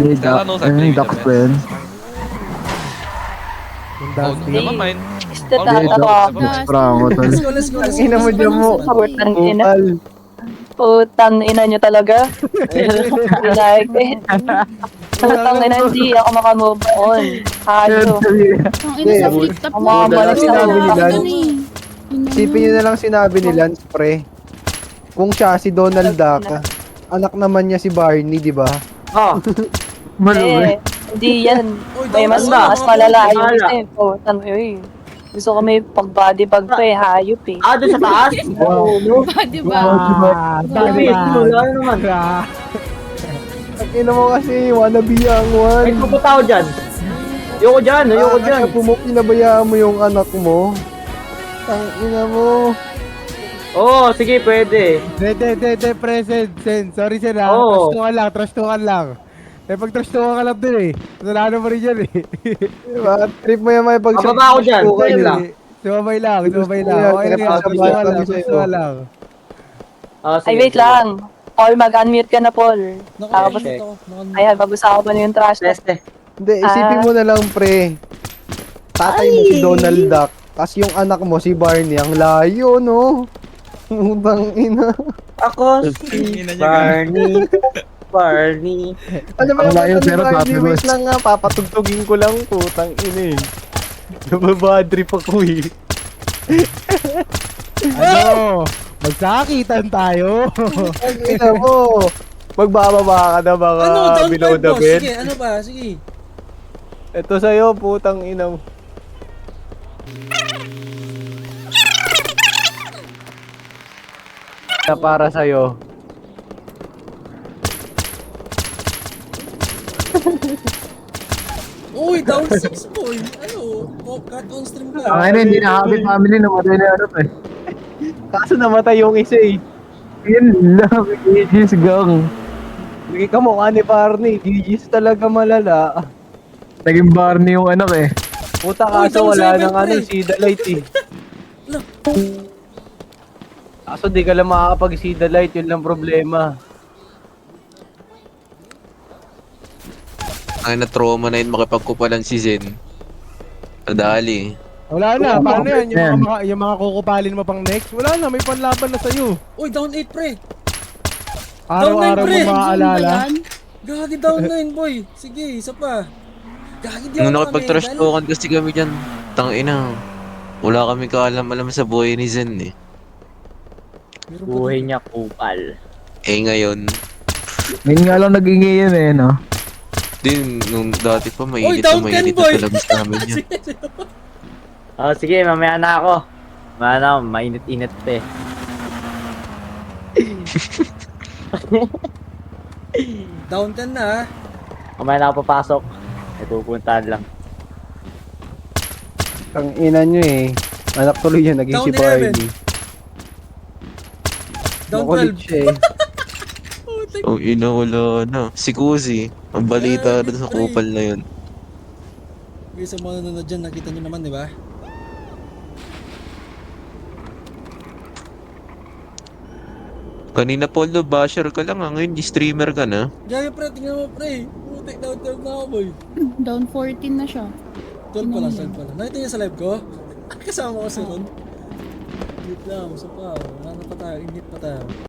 Yung ducks ba yun? Yung Oh, dusty. never mind. Step Okay, out okay. ako. Ducks prango tol. Let's go, let's go, let's go. Ina mo dyan mo. Putang ina. Kupal. Putang ina nyo talaga. Like it. Putang ina, hindi ako makamove on. Hayo. Ang ina sa flip top Ang na. mga malas na sinabi yun. nila. Ano Isipin nyo na lang sinabi ni Lance, pre. Kung siya si Donald Duck, anak naman niya si Barney, di ba? Oh, Eh, hindi yan. Uy, May mas down, mas down, malala down. yung isa eh. Putang ina. Gusto ko may pag-body bag pa eh. Hayop eh. doon sa taas? Oo, no? ba, diba? Sabi, wala naman. Ang ina mo kasi, wannabe ang Ay, one. pupunta ako dyan. Ayoko dyan, ayoko dyan. Pinabayaan mo yung anak mo. Ang ina mo. Oo, sige, pwede. De, present, sen. Sorry, sen, ha? Oo. Trustukan lang. Eh, pag trustukan ka lang din, eh. Kasalanan mo rin yan, eh. Diba? Trip mo yan, may pag Bababa ako dyan, trustukan, sa'yo eh. lang. Sumabay lang. Okay lang, trustukan lang. Ah, Ay, sige, wait sige. lang. Paul, mag-unmute ka na, Paul. Tapos, Naka-unmute ako. Naka-unmute. ayan, pag-usapan mo na yung trash talk. Teste. Hindi, isipin mo na lang, pre. Tatay mo si Donald Duck, tas yung anak mo si Barney. Ang layo, no? Utang ina. Ako si Barney. Barney. Ano ba Ang yung layo, kanta ni pero Barney? sabi mo. Wait lang nga, papatugtugin ko lang, putang ina eh. Nababadrip ako eh. Ano? Magsakitan tayo. Ang ina mo. Magbababa ka na mga Ano, down below 5 the boss. bed. Sige, ano ba? Sige. Ito sa'yo, putang ina mo. Na para sa'yo. Uy, down 6 boy. Ano? Oh, cut on stream ka. Ang ina, hindi na happy family, namatay na ano to eh. Kaso namatay yung isa eh. Yun lang, Aegis gang. Hindi ka mukha ni Barney. Gigis talaga malala. Naging Barney yung anak eh. Puta Uy, kaso down wala seven, nang ano, pre. see the light eh. Kaso di ka lang makakapag-see the light, yun lang problema. Ay, na-trauma na yun makipagkupalan si Zen. Nadali. Wala na, paano yan? Yan. Yung mga kukupalin mo pang next, wala na, may panlaban na sa'yo. Uy, down 8 pre. Araw-araw mo pre. maaalala. Gagi down 9 boy. Sige, isa pa. Gagi di ako Nung nakipag-trash talkan kasi kami dyan, tangina. Wala kami kaalam-alam sa buhay ni Zen eh. Buhay niya kupal. Eh ngayon, Ngayon nga lang nag-ingay yun eh, no? din nung dati pa Uy, mainit down na 10 mainit boy. na talabas namin yan. Sige, sige. Oh, sige, mamaya na ako. Mamaya na, mainit-init pa eh. Down 10 na ha. Mamaya na ako papasok. May pupuntahan lang. Ang ina nyo eh. Anak tuloy yan, naging Down si 11. Barney. Down Makulit 12. siya eh. Oh, ina, wala na. Si Kuzi, ang balita doon sa kupal na yun. Guys, sa mga nanonood dyan, nakita nyo naman, di ba? Kanina Polo, basher ka lang ngayon streamer ka na. Gaya pre, tingnan mo pre. Putik, down 12 na ako boy. Down 14 na siya. 12 pala, 12 pala. Nakita niya sa live ko? Kasama ko si Ron. Wait lang, isa pa. Wala na pa tayo, init pa tayo.